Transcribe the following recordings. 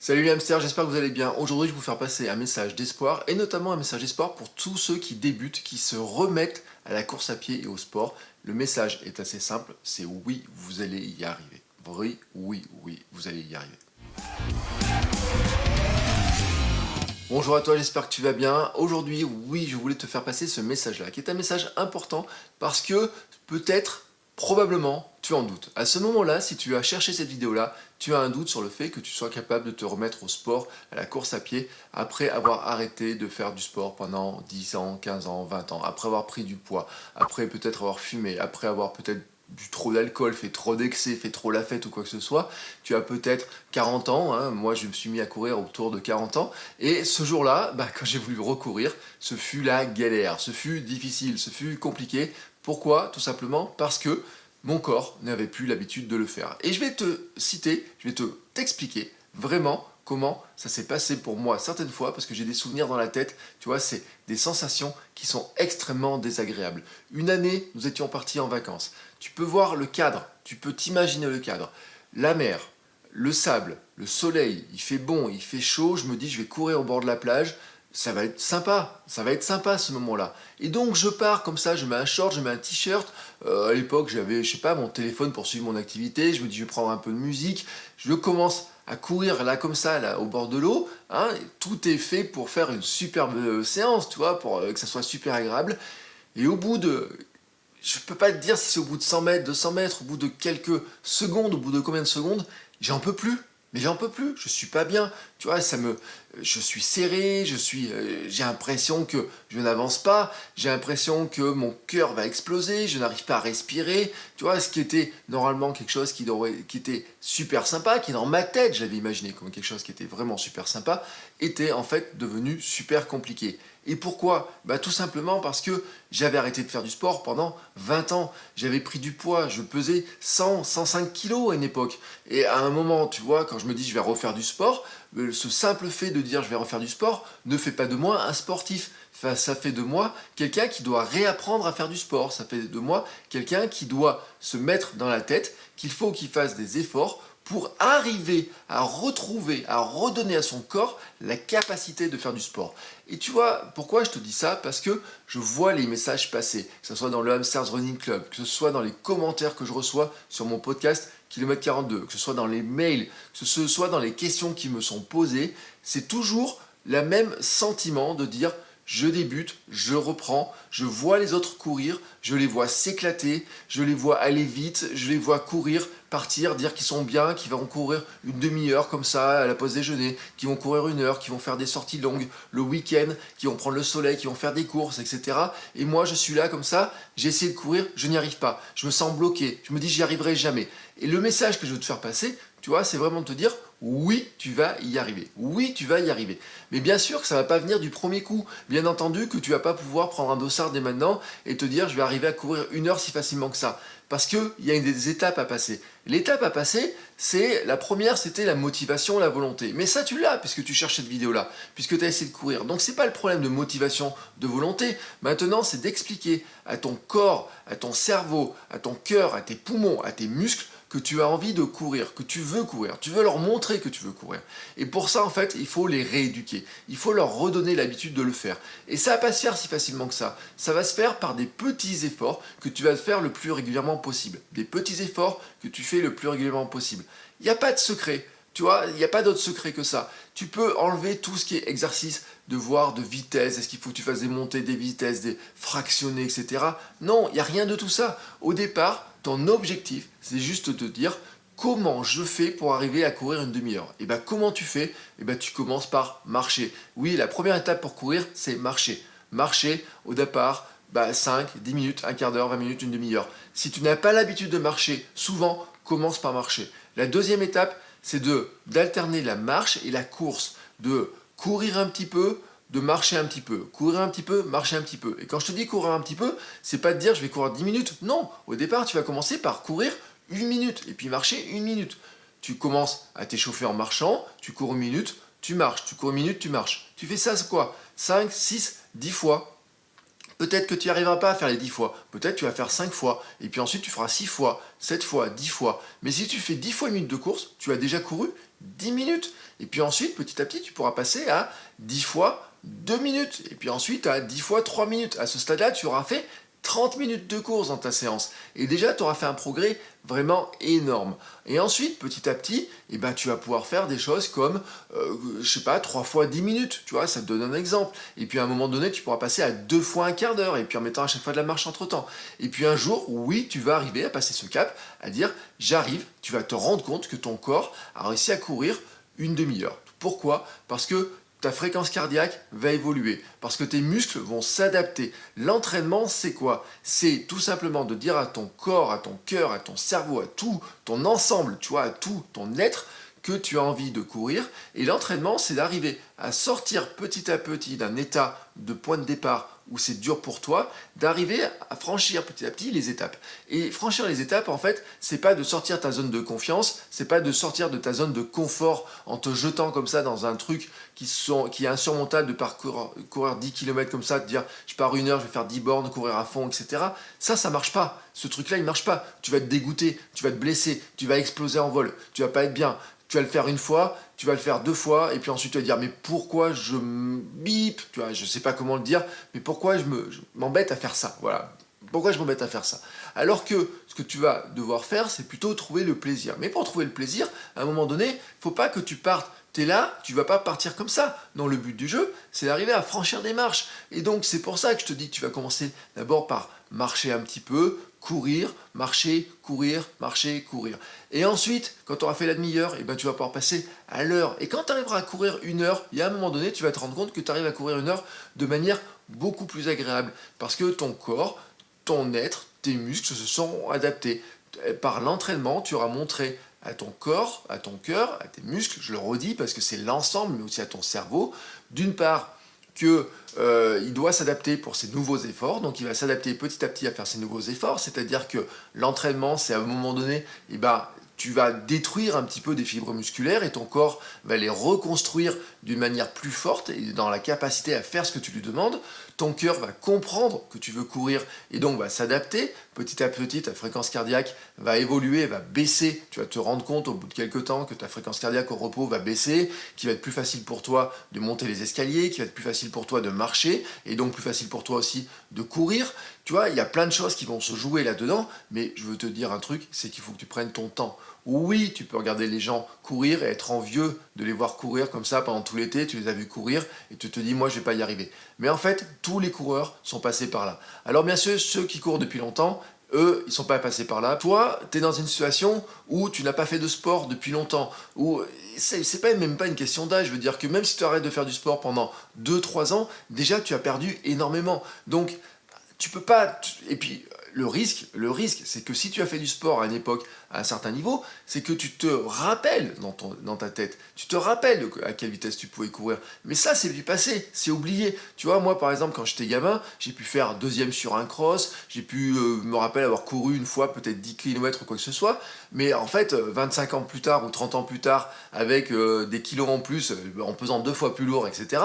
Salut les hamsters, j'espère que vous allez bien. Aujourd'hui, je vais vous faire passer un message d'espoir, et notamment un message d'espoir pour tous ceux qui débutent, qui se remettent à la course à pied et au sport. Le message est assez simple, c'est oui, vous allez y arriver. Oui, oui, oui, vous allez y arriver. Bonjour à toi, j'espère que tu vas bien. Aujourd'hui, oui, je voulais te faire passer ce message-là, qui est un message important parce que peut-être, probablement, tu en doutes. À ce moment-là, si tu as cherché cette vidéo-là, tu as un doute sur le fait que tu sois capable de te remettre au sport, à la course à pied, après avoir arrêté de faire du sport pendant 10 ans, 15 ans, 20 ans, après avoir pris du poids, après peut-être avoir fumé, après avoir peut-être bu trop d'alcool, fait trop d'excès, fait trop la fête ou quoi que ce soit. Tu as peut-être 40 ans, hein, moi je me suis mis à courir autour de 40 ans, et ce jour-là, quand j'ai voulu recourir, ce fut la galère, ce fut difficile, ce fut compliqué. Pourquoi? Tout simplement parce que mon corps n'avait plus l'habitude de le faire. Et je vais te citer, je vais t'expliquer vraiment comment ça s'est passé pour moi certaines fois, parce que j'ai des souvenirs dans la tête, tu vois, c'est des sensations qui sont extrêmement désagréables. Une année, nous étions partis en vacances. Tu peux voir le cadre, tu peux t'imaginer le cadre. La mer, le sable, le soleil, il fait bon, il fait chaud, je me dis je vais courir au bord de la plage, ça va être sympa ce moment-là. Et donc je pars comme ça, je mets un short, je mets un t-shirt. À l'époque j'avais, je sais pas, mon téléphone pour suivre mon activité, je me dis je vais prendre un peu de musique, je commence à courir là comme ça, là, au bord de l'eau, hein, tout est fait pour faire une superbe séance, tu vois, pour que ça soit super agréable. Et au bout de, je peux pas te dire si c'est au bout de 100 mètres, 200 mètres, au bout de quelques secondes, au bout de combien de secondes, j'en peux plus. Mais j'en peux plus, je suis pas bien, tu vois, je suis serré, j'ai l'impression que je n'avance pas, j'ai l'impression que mon cœur va exploser, je n'arrive pas à respirer, tu vois, ce qui était normalement quelque chose qui était super sympa, qui dans ma tête j'avais imaginé comme quelque chose qui était vraiment super sympa, était en fait devenu super compliqué. Et pourquoi? Tout simplement parce que j'avais arrêté de faire du sport pendant 20 ans. J'avais pris du poids, je pesais 100, 105 kilos à une époque. Et à un moment, tu vois, quand je me dis je vais refaire du sport, ce simple fait de dire je vais refaire du sport ne fait pas de moi un sportif. Enfin, ça fait de moi quelqu'un qui doit réapprendre à faire du sport. Ça fait de moi quelqu'un qui doit se mettre dans la tête qu'il faut qu'il fasse des efforts pour arriver à retrouver, à redonner à son corps la capacité de faire du sport. Et tu vois, pourquoi je te dis ça? Parce que je vois les messages passer, que ce soit dans le Hamsters Running Club, que ce soit dans les commentaires que je reçois sur mon podcast Kilomètre 42, que ce soit dans les mails, que ce soit dans les questions qui me sont posées, c'est toujours le même sentiment de dire je débute, je reprends, je vois les autres courir, je les vois s'éclater, je les vois aller vite, je les vois courir, partir, dire qu'ils sont bien, qu'ils vont courir une demi-heure comme ça à la pause déjeuner, qu'ils vont courir une heure, qu'ils vont faire des sorties longues le week-end, qui vont prendre le soleil, qui vont faire des courses, etc. Et moi je suis là comme ça, j'ai essayé de courir, je n'y arrive pas, je me sens bloqué, je me dis j'y arriverai jamais. Et le message que je veux te faire passer, tu vois, c'est vraiment de te dire oui, tu vas y arriver. Oui, tu vas y arriver. Mais bien sûr que ça ne va pas venir du premier coup. Bien entendu que tu ne vas pas pouvoir prendre un dossard dès maintenant et te dire je vais arriver à courir une heure si facilement que ça. Parce qu'il y a des étapes à passer. L'étape à passer, c'est la première, c'était la motivation, la volonté. Mais ça, tu l'as puisque tu cherches cette vidéo-là, puisque tu as essayé de courir. Donc c'est pas le problème de motivation, de volonté. Maintenant, c'est d'expliquer à ton corps, à ton cerveau, à ton cœur, à tes poumons, à tes muscles, que tu as envie de courir, que tu veux leur montrer que tu veux courir. Et pour ça, en fait, il faut les rééduquer. Il faut leur redonner l'habitude de le faire. Et ça ne va pas se faire si facilement que ça. Ça va se faire par des petits efforts que tu vas faire le plus régulièrement possible. Des petits efforts que tu fais le plus régulièrement possible. Il n'y a pas de secret. Tu vois, il n'y a pas d'autre secret que ça. Tu peux enlever tout ce qui est exercice de voir de vitesse, est-ce qu'il faut que tu fasses des montées, des vitesses, des fractionnés, etc. Non, il n'y a rien de tout ça. Au départ, ton objectif, c'est juste de te dire comment je fais pour arriver à courir une demi-heure. Et comment tu fais? Tu commences par marcher. Oui, la première étape pour courir, c'est marcher. Marcher au départ, 5, 10 minutes, un quart d'heure, 20 minutes, une demi-heure. Si tu n'as pas l'habitude de marcher, souvent, commence par marcher. La deuxième étape, c'est d'alterner la marche et la course, de courir un petit peu, de marcher un petit peu, courir un petit peu, marcher un petit peu. Et quand je te dis courir un petit peu, c'est pas de dire je vais courir 10 minutes. Non, au départ, tu vas commencer par courir 1 minute et puis marcher 1 minute. Tu commences à t'échauffer en marchant, tu cours 1 minute, tu marches, tu cours 1 minute, tu marches. Tu fais ça, c'est quoi? 5, 6, 10 fois. Peut-être que tu n'y arriveras pas à faire les 10 fois, peut-être que tu vas faire 5 fois, et puis ensuite tu feras 6 fois, 7 fois, 10 fois. Mais si tu fais 10 fois une minute de course, tu as déjà couru 10 minutes. Et puis ensuite, petit à petit, tu pourras passer à 10 fois 2 minutes, et puis ensuite à 10 fois 3 minutes. À ce stade-là, tu auras fait 30 minutes de course dans ta séance. Et déjà, tu auras fait un progrès vraiment énorme. Et ensuite, petit à petit, eh ben, tu vas pouvoir faire des choses comme, je sais pas, 3 fois 10 minutes. Tu vois, ça te donne un exemple. Et puis à un moment donné, tu pourras passer à 2 fois un quart d'heure. Et puis en mettant à chaque fois de la marche entre-temps. Et puis un jour, oui, tu vas arriver à passer ce cap, à dire, j'arrive, tu vas te rendre compte que ton corps a réussi à courir une demi-heure. Pourquoi? Parce que ta fréquence cardiaque va évoluer, parce que tes muscles vont s'adapter. L'entraînement, c'est quoi? C'est tout simplement de dire à ton corps, à ton cœur, à ton cerveau, à tout ton ensemble, tu vois, à tout ton être, que tu as envie de courir. Et l'entraînement, c'est d'arriver à sortir petit à petit d'un état de point de départ où c'est dur pour toi, d'arriver à franchir petit à petit les étapes. Et franchir les étapes, en fait, c'est pas de sortir de ta zone de confiance, c'est pas de sortir de ta zone de confort en te jetant comme ça dans un truc qui est insurmontable de courir 10 km comme ça, de dire je pars 1 heure, je vais faire 10 bornes, courir à fond, etc. Ça marche pas. Ce truc-là, il marche pas. Tu vas te dégoûter, tu vas te blesser, tu vas exploser en vol, tu vas pas être bien. Tu vas le faire une fois, tu vas le faire 2 fois, et puis ensuite tu vas dire mais pourquoi je me bip, tu vois, je sais pas comment le dire, mais pourquoi je m'embête à faire ça, voilà. Pourquoi je m'embête à faire ça? Alors que ce que tu vas devoir faire, c'est plutôt trouver le plaisir. Mais pour trouver le plaisir, à un moment donné, il ne faut pas que tu partes. Tu es là, tu ne vas pas partir comme ça. Non, le but du jeu, c'est d'arriver à franchir des marches. Et donc, c'est pour ça que je te dis que tu vas commencer d'abord par marcher un petit peu, courir, marcher, courir. Et ensuite, quand tu auras fait la demi-heure, eh ben, tu vas pouvoir passer à l'heure. Et quand tu arriveras à courir 1 heure, il y a un moment donné, tu vas te rendre compte que tu arrives à courir 1 heure de manière beaucoup plus agréable. Parce que ton corps, ton être, tes muscles se sont adaptés. Par l'entraînement, tu auras montré à ton corps, à ton cœur, à tes muscles, je le redis parce que c'est l'ensemble, mais aussi à ton cerveau, d'une part, qu'il doit s'adapter pour ses nouveaux efforts, donc il va s'adapter petit à petit à faire ses nouveaux efforts, c'est-à-dire que l'entraînement, c'est à un moment donné, eh ben, tu vas détruire un petit peu des fibres musculaires et ton corps va les reconstruire d'une manière plus forte et dans la capacité à faire ce que tu lui demandes. Ton cœur va comprendre que tu veux courir et donc va s'adapter. Petit à petit, ta fréquence cardiaque va évoluer, va baisser. Tu vas te rendre compte au bout de quelques temps que ta fréquence cardiaque au repos va baisser, qu'il va être plus facile pour toi de monter les escaliers, qu'il va être plus facile pour toi de marcher et donc plus facile pour toi aussi de courir. Tu vois, il y a plein de choses qui vont se jouer là-dedans, mais je veux te dire un truc, c'est qu'il faut que tu prennes ton temps. Oui, tu peux regarder les gens courir et être envieux de les voir courir comme ça pendant tout l'été, tu les as vus courir et tu te dis moi je vais pas y arriver. Mais en fait, tous les coureurs sont passés par là. Alors bien sûr, ceux qui courent depuis longtemps, eux, ils sont pas passés par là. Toi, tu es dans une situation où tu n'as pas fait de sport depuis longtemps, où c'est pas même pas une question d'âge, je veux dire que même si tu arrêtes de faire du sport pendant 2 3 ans, déjà tu as perdu énormément. Donc tu peux pas. Et puis le risque, c'est que si tu as fait du sport à une époque, à un certain niveau, c'est que tu te rappelles dans ta tête, tu te rappelles à quelle vitesse tu pouvais courir. Mais ça, c'est du passé, c'est oublié. Tu vois, moi, par exemple, quand j'étais gamin, j'ai pu faire deuxième sur un cross, j'ai pu, me rappelle avoir couru une fois, peut-être 10 km ou quoi que ce soit, mais en fait, 25 ans plus tard ou 30 ans plus tard, avec des kilos en plus, en pesant 2 fois plus lourd, etc.,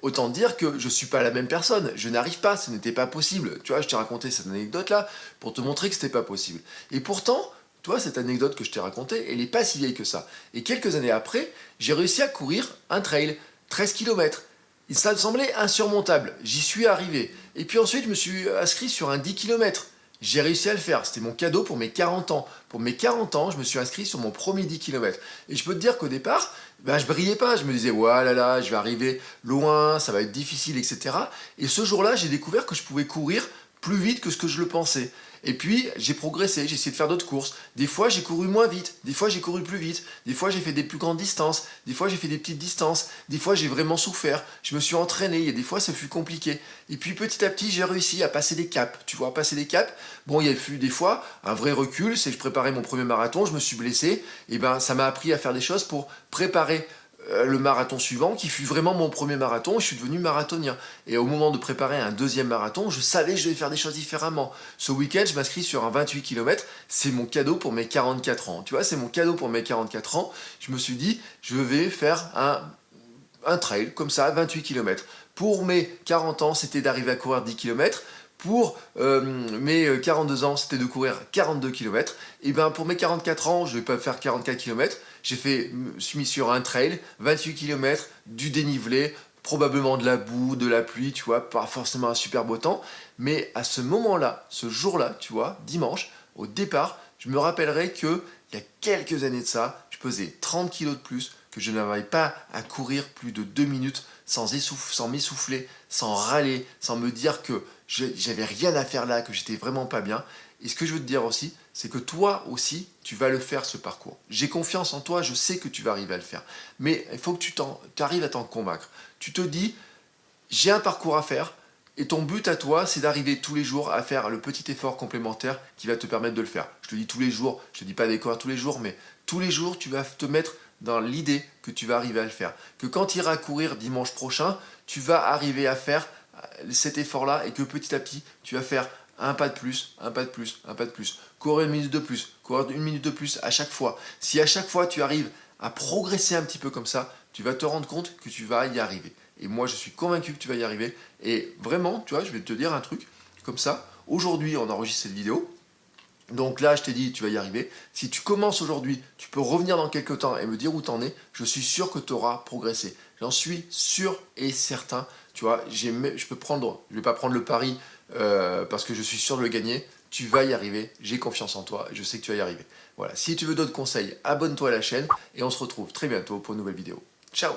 autant dire que je ne suis pas la même personne, je n'arrive pas, ce n'était pas possible. Tu vois, je t'ai raconté cette anecdote-là pour te montrer que ce n'était pas possible. Et pourtant, toi, cette anecdote que je t'ai racontée, elle n'est pas si vieille que ça. Et quelques années après, j'ai réussi à courir un trail, 13 km. Et ça me semblait insurmontable. J'y suis arrivé. Et puis ensuite, je me suis inscrit sur un 10 km. J'ai réussi à le faire. C'était mon cadeau pour mes 40 ans. Pour mes 40 ans, je me suis inscrit sur mon premier 10 km. Et je peux te dire qu'au départ, ben, je brillais pas. Je me disais, ouais là là, je vais arriver loin, ça va être difficile, etc. Et ce jour-là, j'ai découvert que je pouvais courir plus vite que ce que je le pensais. Et puis, j'ai progressé, j'ai essayé de faire d'autres courses. Des fois, j'ai couru moins vite, des fois, j'ai couru plus vite, des fois, j'ai fait des plus grandes distances, des fois, j'ai fait des petites distances, des fois, j'ai vraiment souffert, je me suis entraîné, et des fois, ça fut compliqué. Et puis, petit à petit, j'ai réussi à passer des caps. Tu vois, passer des caps, bon, il y a eu des fois un vrai recul, c'est que je préparais mon premier marathon, je me suis blessé, et ben, ça m'a appris à faire des choses pour préparer le marathon suivant, qui fut vraiment mon premier marathon, je suis devenu marathonien. Et au moment de préparer un deuxième marathon, je savais que je devais faire des choses différemment. Ce week-end, je m'inscris sur un 28 km, c'est mon cadeau pour mes 44 ans. Tu vois, c'est mon cadeau pour mes 44 ans. Je me suis dit, je vais faire un trail, comme ça, 28 km. Pour mes 40 ans, c'était d'arriver à courir 10 km. Pour mes 42 ans, c'était de courir 42 km. Et ben pour mes 44 ans, je ne vais pas faire 44 km. Me suis mis sur un trail, 28 km, du dénivelé, probablement de la boue, de la pluie, tu vois, pas forcément un super beau temps. Mais à ce moment-là, ce jour-là, tu vois, dimanche, au départ, je me rappellerai que il y a quelques années de ça, je pesais 30 kilos de plus, que je n'avais pas à courir plus de 2 minutes sans m'essouffler, sans râler, sans me dire que j'avais rien à faire là, que j'étais vraiment pas bien. Et ce que je veux te dire aussi, c'est que toi aussi, tu vas le faire ce parcours. J'ai confiance en toi, je sais que tu vas arriver à le faire. Mais il faut que tu arrives à t'en convaincre. Tu te dis, j'ai un parcours à faire, et ton but à toi, c'est d'arriver tous les jours à faire le petit effort complémentaire qui va te permettre de le faire. Je te dis tous les jours, je te dis pas des courir tous les jours, mais tous les jours, tu vas te mettre dans l'idée que tu vas arriver à le faire. Que quand tu iras courir dimanche prochain, tu vas arriver à faire cet effort-là et que petit à petit, tu vas faire un pas de plus, un pas de plus, un pas de plus. Courir 1 minute de plus, courir 1 minute de plus à chaque fois. Si à chaque fois tu arrives à progresser un petit peu comme ça, tu vas te rendre compte que tu vas y arriver. Et moi, je suis convaincu que tu vas y arriver. Et vraiment, tu vois, je vais te dire un truc comme ça. Aujourd'hui, on enregistre cette vidéo. Donc là, je t'ai dit, tu vas y arriver. Si tu commences aujourd'hui, tu peux revenir dans quelques temps et me dire où tu en es. Je suis sûr que tu auras progressé. J'en suis sûr et certain. Tu vois, je vais pas prendre le pari parce que je suis sûr de le gagner. Tu vas y arriver. J'ai confiance en toi. Je sais que tu vas y arriver. Voilà. Si tu veux d'autres conseils, abonne-toi à la chaîne et on se retrouve très bientôt pour une nouvelle vidéo. Ciao!